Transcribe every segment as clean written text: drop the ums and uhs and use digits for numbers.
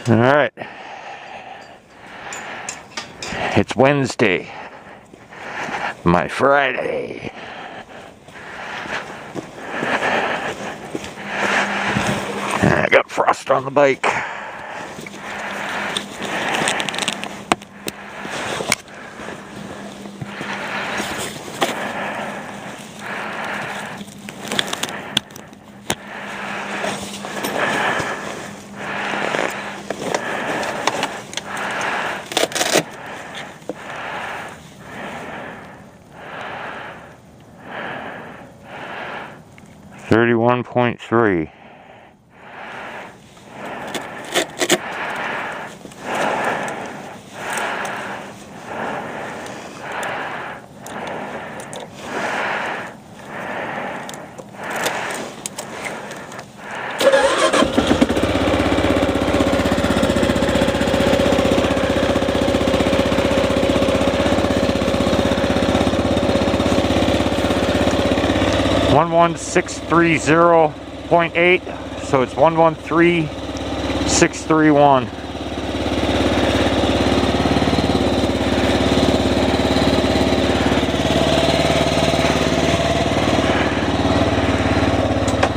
All right, it's Wednesday, my Friday. And I got frost on the bike. .3 11630.8, so it's 113631.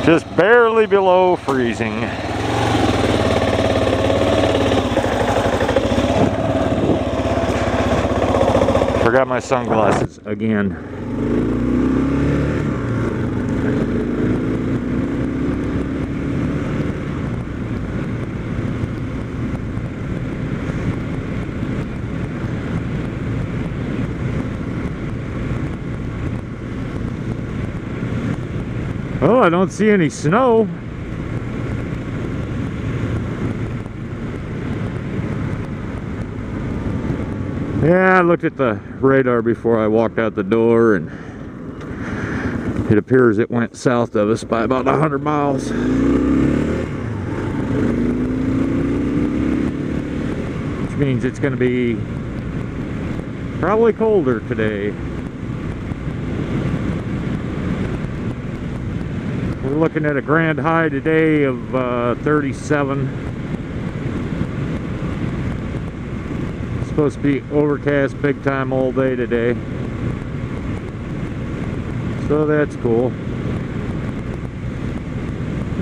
Just barely below freezing. Forgot my sunglasses again. Oh, I don't see any snow. Yeah, I looked at the radar before I walked out the door, and it appears it went south of us by about 100 miles. Which means it's going to be probably colder today. We're looking at a grand high today of 37. It's supposed to be overcast big time all day today. So that's cool.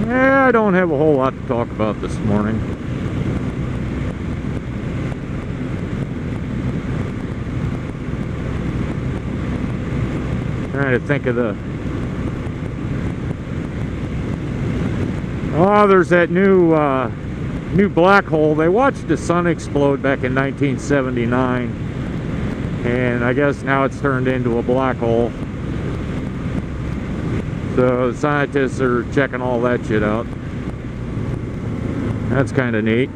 Yeah, I don't have a whole lot to talk about this morning. Trying to think of the... Oh, there's that new black hole. They watched the sun explode back in 1979, and I guess now it's turned into a black hole. So scientists are checking all that shit out. That's kind of neat.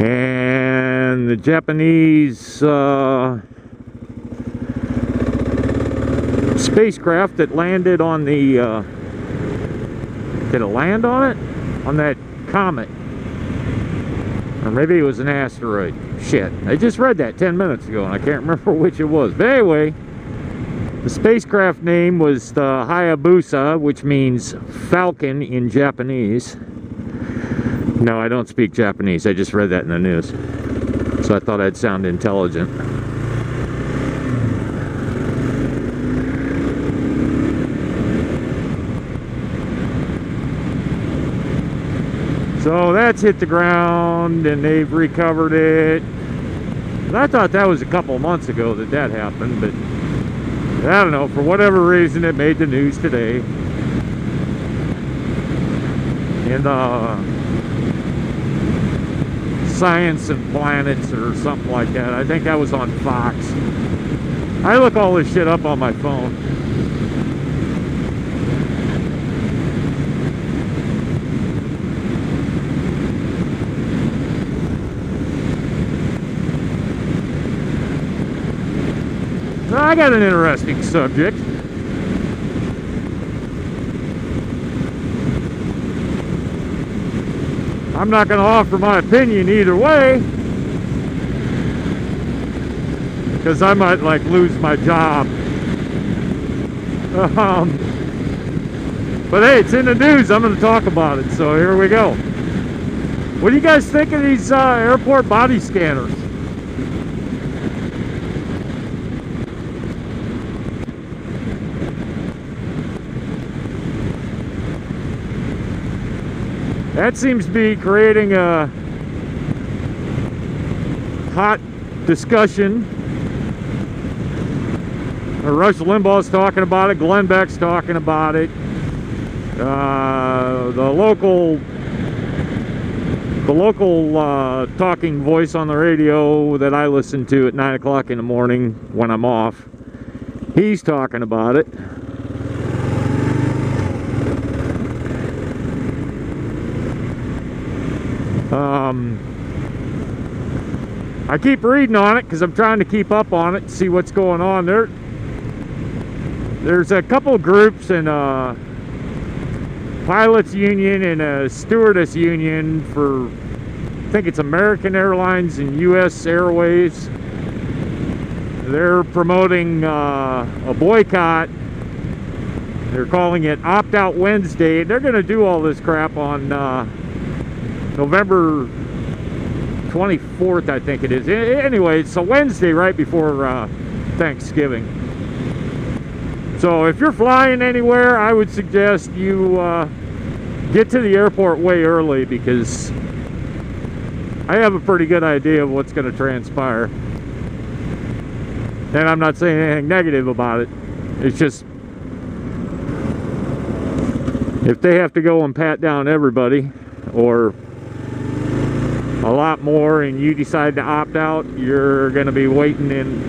And the Japanese spacecraft that landed on the did it land on it? On that comet, or maybe it was an asteroid. Shit, I just read that 10 minutes ago and I can't remember which it was. But anyway, the spacecraft name was the Hayabusa, which means falcon in Japanese. No, I don't speak Japanese. I just read that in the news. So I thought I'd sound intelligent. So that's hit the ground and they've recovered it. I thought that was a couple months ago that happened, but I don't know. For whatever reason, it made the news today. And Science and Planets or something like that. I think that was on Fox. I look all this shit up on my phone. I got an interesting subject. I'm not going to offer my opinion either way, because I might like lose my job. But hey, it's in the news. I'm going to talk about it. So here we go. What do you guys think of these airport body scanners? That seems to be creating a hot discussion. Rush Limbaugh's talking about it. Glenn Beck's talking about it. The local talking voice on the radio that I listen to at 9 o'clock in the morning when I'm off, he's talking about it. I keep reading on it because I'm trying to keep up on it, see what's going on. There's a couple groups in pilots union and a stewardess union for, I think it's American Airlines and US Airways. They're promoting a boycott. They're calling it Opt-Out Wednesday. They're going to do all this crap on November 24th, I think it is. Anyway, it's a Wednesday right before Thanksgiving. So if you're flying anywhere, I would suggest you get to the airport way early, because I have a pretty good idea of what's going to transpire. And I'm not saying anything negative about it. It's just, if they have to go and pat down everybody, or a lot more, and you decide to opt out, you're going to be waiting in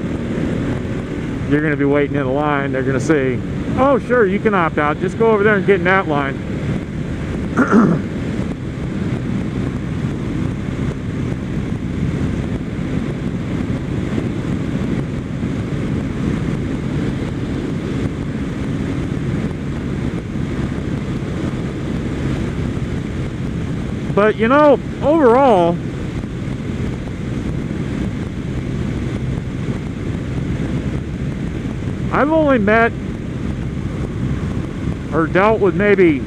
a line. They're going to say, oh sure, you can opt out, just go over there and get in that line. But you know, overall, I've only met or dealt with maybe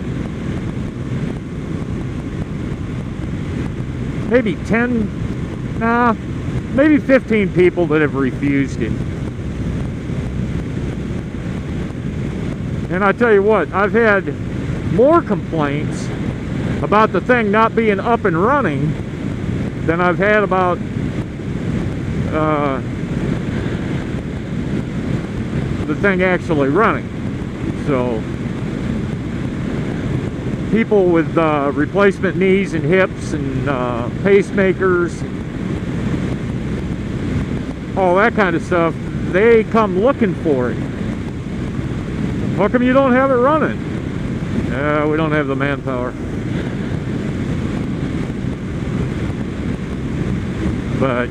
10, nah, maybe 15 people that have refused it. And I tell you what, I've had more complaints about the thing not being up and running than I've had about the thing actually running. So people with replacement knees and hips and pacemakers, all that kind of stuff, they come looking for it. How come you don't have it running? We don't have the manpower. But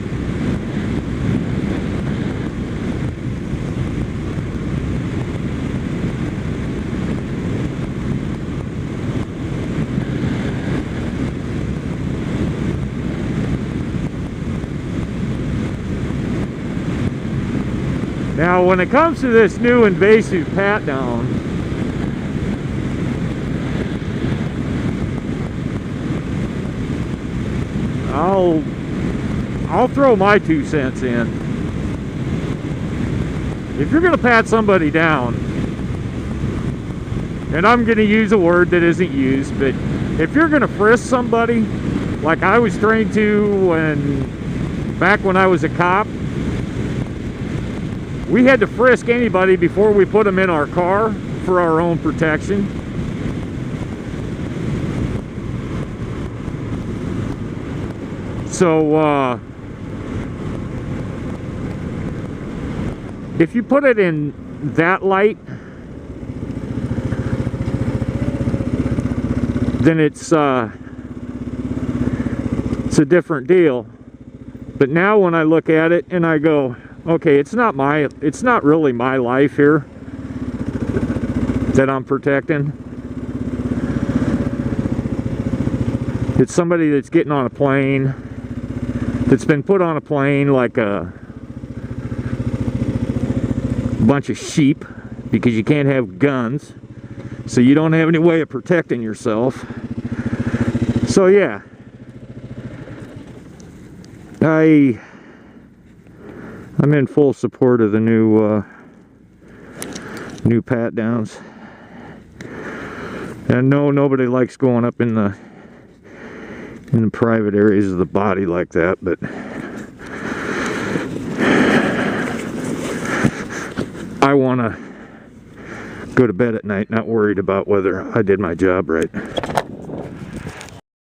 now, when it comes to this new invasive pat down, I'll throw my 2 cents in. If you're going to pat somebody down, and I'm going to use a word that isn't used, but if you're going to frisk somebody, like I was trained to back when I was a cop, we had to frisk anybody before we put them in our car for our own protection. So, if you put it in that light, then it's a different deal. But now when I look at it and I go, okay, it's not really my life here that I'm protecting. It's somebody that's getting on a plane, that's been put on a plane like a bunch of sheep, because you can't have guns, so you don't have any way of protecting yourself. So yeah, I'm in full support of the new pat downs. And no, nobody likes going up in the private areas of the body like that, but I want to go to bed at night not worried about whether I did my job right.